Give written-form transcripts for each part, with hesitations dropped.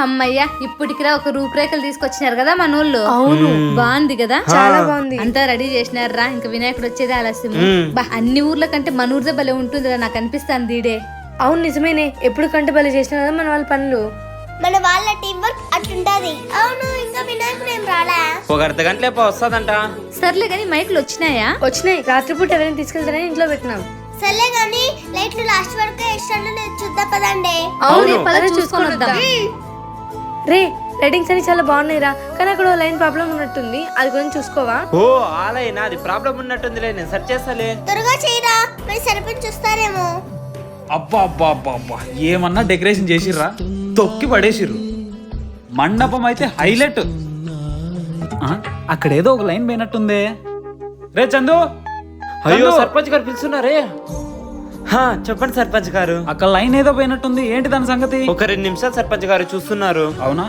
అమ్మయ్య ఇప్పటికిరా ఒక రూపురేఖలు తీసుకొచ్చినారు కదా మనోళ్ళు. అవును బాగుంది కదా, చాలా బాగుంది. అంతా రెడీ చేసినారా. ఇంకా వినాయకుడు వచ్చేది ఆలస్యం. అన్ని ఊర్ల కంటే మన ఊరిదే భలే ఉంటుందిరా నాకు అనిపిస్తాను దీడే. అవును నిజమేనే, ఎప్పుడు కంటే బలి చేసినా కదా మన వాళ్ళ పనులు. మన వాళ్ళ టీం వర్క్ అట్లుంటది. అవును ఇంకా వినాయకుడు ఏం రాలే. ఒక అర్ధ గంట లేప వస్తుందంట. సర్లే గాని మైకులు వచ్చినాయా? వచ్చినాయి, రాత్రిపూట ఎవరైనా తీసుకెళ్తారని ఇంట్లో పెట్టినాం. సర్లే గాని లైట్లు లాస్ట్ వరకు ఎక్స్టెండ్ చూద్దాం పదండి. అవును పద చూసుకొని వద్దాం. రే రైటింగ్స్ అని చాలా బాగున్నాయి రా, కానీ అక్కడ లైన్ ప్రాబ్లం ఉన్నట్టుంది, అది కొంచెం చూసుకోవా? ఓ ఆలయ నాది ప్రాబ్లం ఉన్నట్టుందిలే, నేను సెర్చ్ చేస్తాలే. త్వరగా చేయరా, మరి సర్పంచ్ చూస్తారేమో. అబ్బా అబ్బా అబ్బా అబ్బా, ఏమన్నా డెకరేషన్ చేసిర్రా, తొక్కి పడేసిర్రు. మండపం అయితే హైలైట్. అక్కడ ఏదో ఒక లైన్ పోయినట్టుందే. రే చందు, అయ్యో సర్పంచ్ గారు పిలుస్తున్నారే. చెప్పండి సర్పంచ్ గారు. అక్కడ లైన్ ఏదో పోయినట్టుంది, ఏంటి దాని సంగతి? ఒక 2 నిమిషాలు సర్పంచ్ గారు చూస్తున్నారు. అవునా,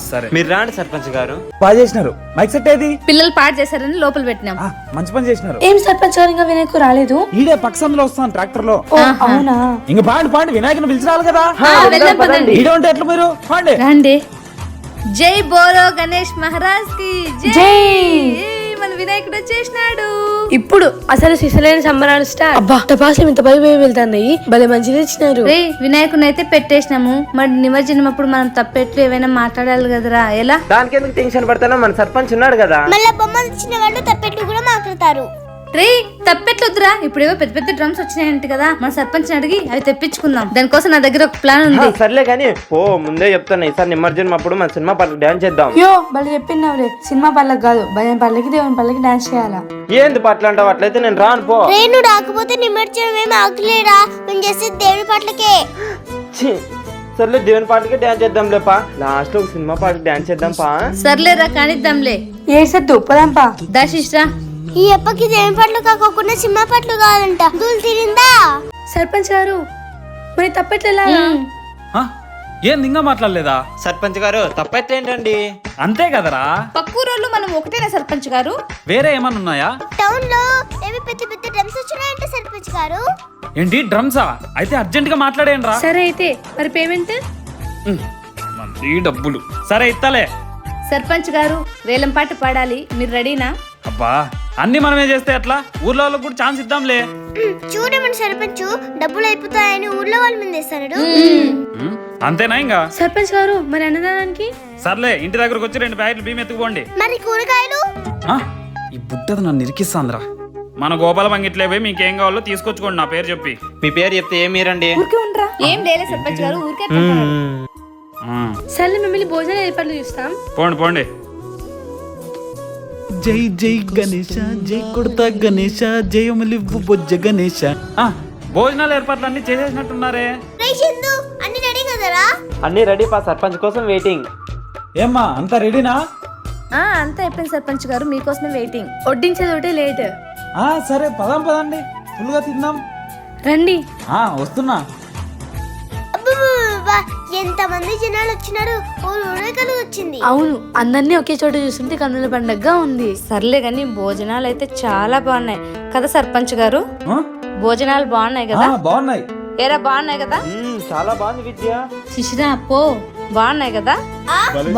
సరే. మీరు రాండి సర్పంచ్ గారు. బాగా చేసినారు. మైక్ సెట్ ఏది? పిల్లలు పాడు చేశారని లోపల పెట్టినాం. మంచి పని చేసినారు. ఏం సర్పంచ్ గారు ఇంకా వినాయకు రాలేదు? ఈడే పక్షంలో వస్తాను ట్రాక్టర్ లో. ఓ అవునా, ఇంక పాండి వినాయకుని పిలిచిరాలి కదా. వెళ్దాం పదండి. ఈడే ఉంటే ఎట్లా మీరు పాండి. రండి. జై బోలో గణేష్ మహారాజ్ కి జై. మన వినాయకుడు వచ్చేసినాడు. ఇప్పుడు అసలు సిసలైన సంబరాలు స్టార్ట్. అబ్బా టపాసులు ఇంత పై వెళ్తున్నాయి, భలే మంచిది ఇచ్చినారు. రే వినాయకుడిని అయితే పెట్టేసినాము, మరి నిమజ్జనం అప్పుడు మనం తప్పెట్లు ఏమైనా మాట్లాడాలి కదరా, ఎలా? దానికి ఎందుకు టెన్షన్ పడతానో, మన సర్పంచ్ ఉన్నాడు కదా. మళ్ళా బొమ్మలు ఇచ్చిన వాళ్ళు తప్పెట్లు కూడా మాట్లాడతారు. రే తప్పెట్లొద్దురా, ఇప్పుడేవో పెద్ద పెద్ద డ్రమ్స్ వచ్చినాయంట కదా, మన సర్పంచ్ అడిగి అవి తెప్పించుకుందాం. దానికోసం నా దగ్గర ఒక ప్లాన్ ఉంది. సర్లే కానీ ముందే చెప్తాను, ఈసారి నిమజ్జనం అప్పుడు మన సినిమా పాటలు డాన్స్ చేద్దాం. యో భలే చెప్పినావులే, సినిమా పళ్ళకి కాదు భయం పళ్ళకి దేవుని పళ్ళకి డాన్స్ చేయాలా. ఏంది పాటలు అంటావు? అట్లయితే నేను రాను పో. రేణు రాకపోతే నిమజ్జనం ఏం ఆగలేరా, మేము చేసేది దేవుడి పట్లకే. సర్లే దేవుని పాటలకి డాన్స్ చేద్దాం లేపా, లాస్ట్ ఒక సినిమా పాటకి డాన్స్ చేద్దాం పా. సర్లేరా కానిద్దాంలే. ఏసద్దు పదంపా. దాశిష్రా ఈ అప్పకి దేవుని పట్లు కాకుండా సినిమా పట్లు కావాలంట. దూలు తిరిందా? సర్పంచ్ గారు మరి తప్పెట్లా? ఏంది ఇంకా మాట్లాడలేదా? సర్పంచ్ గారు తప్పైతే ఏంటండి? అంతే కదరా, పక్కూరోళ్ళు మనం ఒకటేనా సర్పంచ్ గారు? వేరే ఏమన్నా ఉన్నాయా? టౌన్ లో ఏవి పెద్ద పెద్ద డ్రమ్స్ వచ్చినాయంటే సర్పంచ్ గారు. ఏంటి డ్రమ్సా? అయితే అర్జెంట్ గా మాట్లాడేయండి రా. సరే అయితే మరి పేమెంట్? మళ్ళీ డబ్బులు. సరే ఇత్తలే. సర్పంచ్ గారు వేలం పాట పాడాలి, మీరు రెడీనా? అబ్బా అన్ని మనమే చేస్తే ఎట్లా, ఊర్లో వాళ్ళకి కూడా ఛాన్స్ ఇద్దాంలే. చూడమని సర్పంచ్ డబ్బులు అయిపోతాయని ఊర్లో వాళ్ళ మీద వేస్తాడు. అంతేనా ఇంకా? సర్పంచ్ గారు మరి అన్నదానానికి? సర్లే, ఇంటి దగ్గరకు వచ్చి 2 ప్యాకెట్లు బియ్యం ఎత్తుకుపోండి. మరి కూరగాయలు? ఈ బుట్టది నన్ను ఇరికిస్తాందిరా. మన గోపాల మంగిట్లే పోయి మీకేం కావాలో తీసుకొచ్చుకోండి, నా పేరు చెప్పి. మీ పేరు చెప్తే ఏమీరండి? ఏం లేలే సర్పంచ్ గారు, ఊరికే సర్లే మిమ్మల్ని భోజన ఏర్పాట్లు చూస్తాం. పోండి. జై జై గణేష, జై కొడతా గణేష, జయములివ్వు బొజ్జ గణేష. భోజనాలు ఏర్పాట్లు అన్ని చేసేసినట్టున్నారే. చిందు అన్ని రెడీ కదరా? అన్ని రెడీ పా, సర్పంచ్ కోసం వెయిటింగ్. ఏమ్మా అంతా రెడీనా? అంతా అయిపోయింది సర్పంచ్ గారు, మీకోసమే వెయిటింగ్. వడ్డించేది ఒకటే లేట్. సరే పదండి, ఫుల్గా తిందాం. రండి. వస్తున్నా. అబ్బబ్బబ్బబ్బా, ఎంతమంది జనాలు వచ్చినారు, ఊరేకలు వచ్చింది. అవును, అందరినీ ఒకే చోట చూస్తుంటే కన్నుల పండగగా ఉంది. సర్లే గాని భోజనాలు అయితే చాలా బాగున్నాయి కదా సర్పంచ్ గారు? భోజనాలు బాగున్నాయి కదా? బాగున్నాయి. ఏరా బాగున్నాయి కదా? చాలా బాగుంది విద్య. శిశిరా పో, బాగున్నాయి కదా?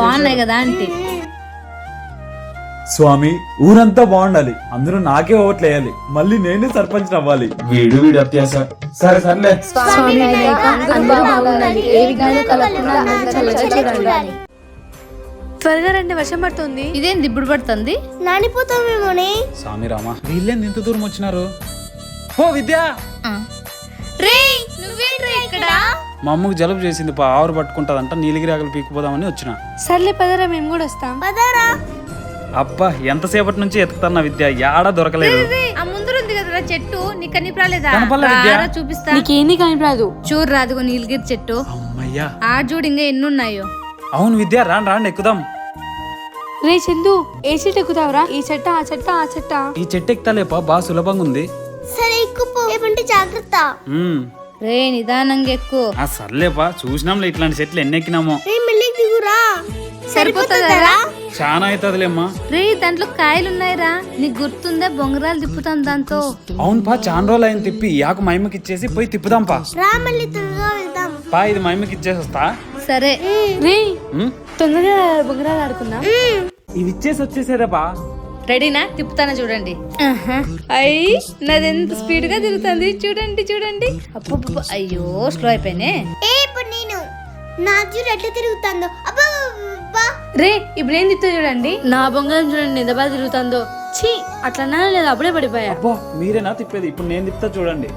బాగున్నాయి కదా అంటే స్వామి ఊరంతా బాగుండాలి, అందరూ నాకే ఓట్లు వేయాలి, మళ్ళీ నేనే సర్పంచ్ అవ్వాలి. వీడు అత్యాస. సర్లే. స్వామి అందరూ బాగుండాలి, ఏ విఘ్నాలు కలగకుండా అందరినీ చల్లగా చూడాలి. త్వరగా రండి, వర్షం పడుతుంది. ఇదేంది ఇప్పుడు పడుతుంది? నానిపోతామేమోనే. స్వామి రామా, వీళ్ళేంది ఇంత దూరం వచ్చినారు? ఓ విద్య, మా అమ్మకు జలుబు చేసింది, ఆవురు పట్టుకుంటదంట, నీలిగిరి ఆకలి పీక్కుపోదామని వచ్చిన. సర్లే పదరా, మేము కూడా వస్తాం. పదరా. అబ్బా ఎంతసేపటి నుంచి ఎత్తుకుతున్నా విద్య, యాడా దొరకలేదు. ఆ ముందర ఉంది కదా చెట్టు, నీకు కనిపి రాలేదా? కనపడలే విద్య. చూపిస్తా. నీకేంది కనిపరాదు. చూడు రాదుగో నీలగిరి చెట్టు. అమ్మయ్యా, ఆ చూడు ఇంకా ఎన్ని ఉన్నాయో. అవును విద్య, రాండి ఎక్కుదాం. రే చందు, ఏ చెట్టు ఎక్కుతావురా? ఈ చెట్ట ఆ చెట్ట ఆ చెట్ట? ఈ చెట్టు ఎక్కుతాలేపా, బాగా సులభంగా ఉంది. సరే ఎక్కుపో, ఏమంటే జాగ్రత్త. రే నిదానంగా ఎక్కువ. సర్లేపా, చూసినాంలే ఇట్లాంటి చెట్లు ఎన్ని ఎక్కినామో. మెల్లికి దిగురా. సరిపోతుందా? చాలా అవుతుందిలేమ్మా. రే దాంట్లో కాయలున్నాయిరా, నీకు గుర్తుందా? బొంగరాలు తిప్పుతాం దాంతో. అవును పా, చాలా రోజులు అయిన తిప్పి, ఈ ఆకు మైమకి ఇచ్చేసి పోయి తిప్పుదాం పా. రా, మళ్ళీ త్వరగా వెళ్దాం. పా, ఇది మైమకి ఇచ్చేసి వస్తా. సరే రే తొందరగా బొంగరాలు ఆడుకుందాం. ఇవి ఇచ్చేసి వచ్చేసారా రెడీనా? తిప్పుతానా చూడండి. అయ్యి నాది ఎంత స్పీడ్ గా తిరుగుతుంది చూడండి చూడండి. అప్పు అయ్యో స్లో అయిపోయినే. ఇప్పుడు నేను నా చూడు ఎట్లా తిరుగుతుందో. అబ్బా రే ఇప్పుడు ఏం తిప్పుతా చూడండి. నా బొంగరం చూడండి ఎంత బాగా తిరుగుతుందో. ఛీ అట్లా లేదు, అప్పుడే పడిపోయా. అబ్బా మీరేనా తిప్పేది? ఇప్పుడు నేను తిప్పుతా చూడండి.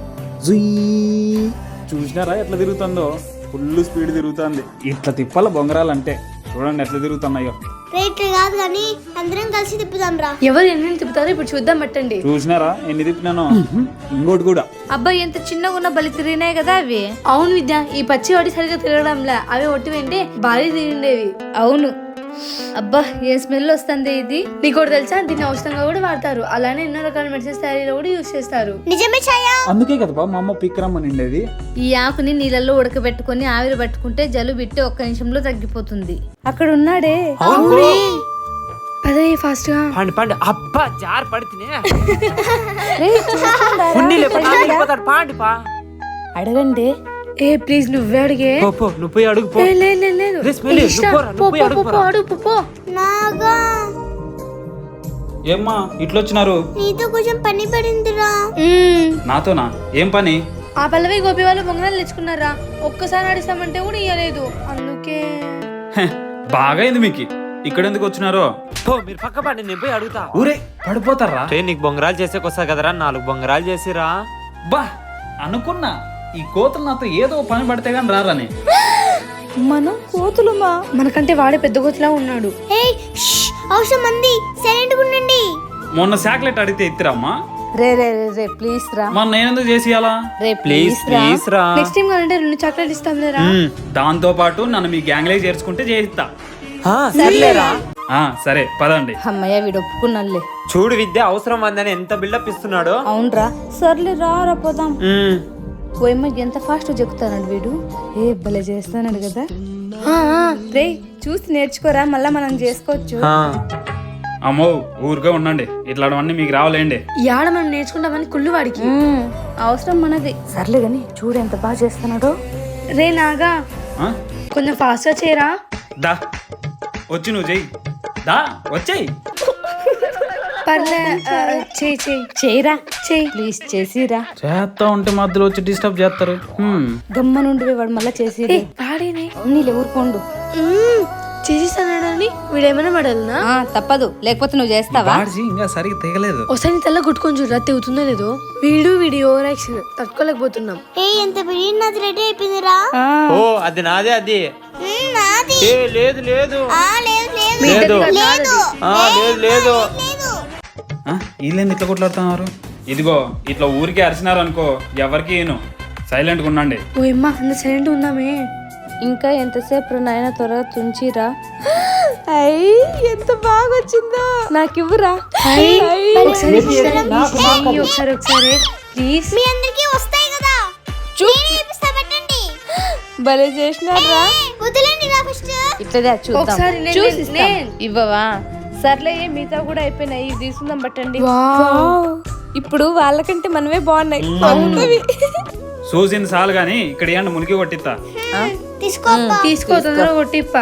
జుయ్ చూసినారా ఎట్లా తిరుగుతుందో? ఫుల్ స్పీడ్ తిరుగుతుంది. ఇట్లా తిప్పాల బొంగరాలు అంటే. చూడండి ఎట్లా తిరుగుతున్నాయో. రేట్ కాదు కానీ అందరం కలిసి తిప్పుదాం రా. ఎవరు ఎన్ని తిప్పుతారో ఇప్పుడు చూద్దాం పట్టండి. చూసినారా ఎన్ని తిప్పినానో? ఇంకోటి కూడా. అబ్బాయి ఎంత చిన్నగా ఉన్న బలి తిరిగినాయి కదా అవి. అవును విద్య, ఈ పచ్చి వాటి సరిగ్గా తిరగడంలే, అవి ఒట్టి వెంటే భారీ తిరిగిండేవి. అవును. అబ్బా ఏ స్మెల్ వస్తుంది ఇది. నీకోటి తెలుసా, దీన్ని ఔషధంగా కూడా వాడతారు. అలానే ఎన్నో రకాల మెడిసిన్స్ తయారీలో కూడా యూజ్ చేస్తారు. నిజమే ఛాయ. అందుకే కదా మా అమ్మ పిక్కరమ్మని ఉండేది. ఈ ఆకుని నీళ్ళల్లో ఉడకబెట్టుకొని ఆవిరి పట్టుకుంటే జలుబు బిట్టి ఒక్క నిమిషంలో తగ్గిపోతుంది. అక్కడ ఉన్నాడే. అదే ఫాస్ట్ గా పండు పండు అబ్బా జార్ పడితేనే పాండి పా అడగండి. ఏ ప్లీజ్ నువ్వే అడిగే. పో నువ్వు పోయి అడుగు పో. లేదు రే, స్మెల్, నువ్వు పోరా, నువ్వు పోయి అడుగు పోరా. అడుగు. నాగా ఏమ్మా ఇట్లా వచ్చినారు? నీతో కొంచెం పని పడిందిరా. నాతోనా? ఏం పని? ఆ పల్లవి గోపి వాళ్ళు బొంగరాలు తెచ్చుకున్నారా, ఒక్కసారి ఆడిస్తామంటే కూడా ఇయ్యలేదు. అందుకే హె, బాగా అయింది మీకు. ఇక్కడ ఎందుకు వచ్చినారో? పో మీరు పక్క పండి, నేను పోయి అడుగుతా. ఊరే పడిపోతారా? రే నీకు బొంగరాలు చేసేకొస్తా కదరా, 4 బొంగరాలు చేసిరా. బా అనుకున్నా ఈ కోతులు నాతో ఏదో పని పడితే గాని రారని. మనం కోతులుమా? మనకంటే వాడే పెద్ద కోతులా ఉన్నాడు. ఏయ్ అవసరం మంది సైలెంట్ గా ఉండండి. మొన్న చాక్లెట్ అడిగితే ఎత్తిరమ్మా. రే రే రే రే ప్లీజ్ రా. మొన్న నేనెందుకు చేసియాలా? రే ప్లీజ్ ప్లీజ్ రా. నెక్స్ట్ టైం కావాలంటే 2 చాక్లెట్ ఇస్తాం లేరా. దాంతో పాటు నన్ను మీ గ్యాంగ్ లో చేర్చుకుంటే చేయిస్తా. సర్లేరా. సరే పదండి. అమ్మయ్య వీడు ఒప్పుకున్నాళ్ళే. చూడు విద్య అవసరం అందని ఎంత బిల్డప్ ఇస్తున్నాడు. అవునరా. సర్లే రా పోదాం. ఓయమ్మ ఎంత ఫాస్ట్ చెక్కుతాడు వీడు. ఏ భలే చేస్తాడు కదా. రే చూసి నేర్చుకోరా, మళ్ళా మనం చేసుకోవచ్చు. అమ్మో ఊరికే ఉండండి, ఇట్లాంటివన్నీ మీకు రావాలేండి. యాడ మనం నేర్చుకుంటామని కుళ్ళు వాడికి. అవసరం మనది. సర్లే గాని చూడు ఎంత బాగా చేస్తున్నాడో. రే నాగా ఆ? కొంచెం ఫాస్ట్ గా చేయరా. దా వచ్చి నువ్వు చెయ్యి. దా వచ్చేయి. పర్లే చెయ్యి చెయ్యి చేయరా చెయ్యి. ప్లీజ్ చేసిరా. చేస్తా ఉంటే మధ్యలో వచ్చి డిస్టర్బ్ చేస్తారు. గమ్మనుండి వాడు మళ్ళా చేసి పాడేనే నీళ్ళు ఊరుకోండు. చేసేస్తానని వీడేమైనా పడాలనా? తప్పదు, లేకపోతే నువ్వు చేస్తావా? బాడ్జీ ఇంకా సరిగ్గా తెగలేదు. ఒకసారి తెల్ల కొట్టుకొని చూడరా, తెగుతుందో లేదో. వీడి ఓవర్ యాక్షన్ తట్టుకోలేకపోతున్నాం. ఏయ్ ఎంత బిర్యానీ నాది రెడీ అయిపోయిందిరా. ఓ అది నాదే అది. నాది. ఏ లేదు లేదు లేదు లేదు లేదు లేదు లేదు లేదు. లేదు. వీళ్ళేంది ఇట్లా కొట్లాడుతున్నారు? ఇదిగో ఇట్లా ఊరికే అరిచినారు అనుకో, ఎవరికి ఏను సైలెంట్ గా ఉండండి. ఓ అమ్మా అంత సైలెంట్ ఉందామే. ఇంకా ఎంతసేపు నాయన త్వరగా తుంచిరా. అయ్యి ఎంత బాగా వచ్చిందో. నాకు ఇవ్వరా. ఒకసారి ప్లీజ్. మీ అందరికి వస్తాయి కదా. నేనే చూపిస్తా పెట్టండి. భలే చేసినారా. వదిలేండి రా ఫస్ట్. ఇట్లా చూద్దాం. ఒకసారి చూసిస్తా. ఇవ్వవా? సర్లే మిగతా కూడా అయిపోయినాయి, ఇవి తీసుకుందాం పట్టండి. ఇప్పుడు వాళ్ళకంటే మనమే బాగున్నాయి. చూసింది చాలు గాని ఇక్కడ ఏంటి మునికి కొట్టిస్తా. తీసుకో తొందరగా కొట్టిప్ప.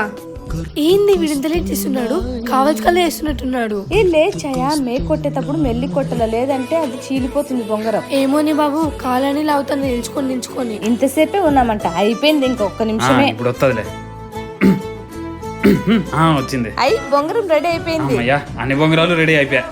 ఏంది వీడు ఇంత లేట్ చేస్తున్నాడు? కావాల్సి వేస్తున్నట్టున్నాడు. ఏ లేచాయా, మేక్ కొట్టేటప్పుడు మెల్లి కొట్టల, లేదంటే అది చీలిపోతుంది బొంగరం. ఏమోని బాబు, కాలని లావుతాను నిల్చుకొని. ఇంతసేపే ఉన్నామంట, అయిపోయింది ఇంకొక నిమిషమే. ఇప్పుడు వస్తుందిలే. వచ్చింది. బొంగరం రెడీ అయిపోయింది. అమ్మయ్యా అన్ని బొంగరాలు రెడీ అయిపోయా.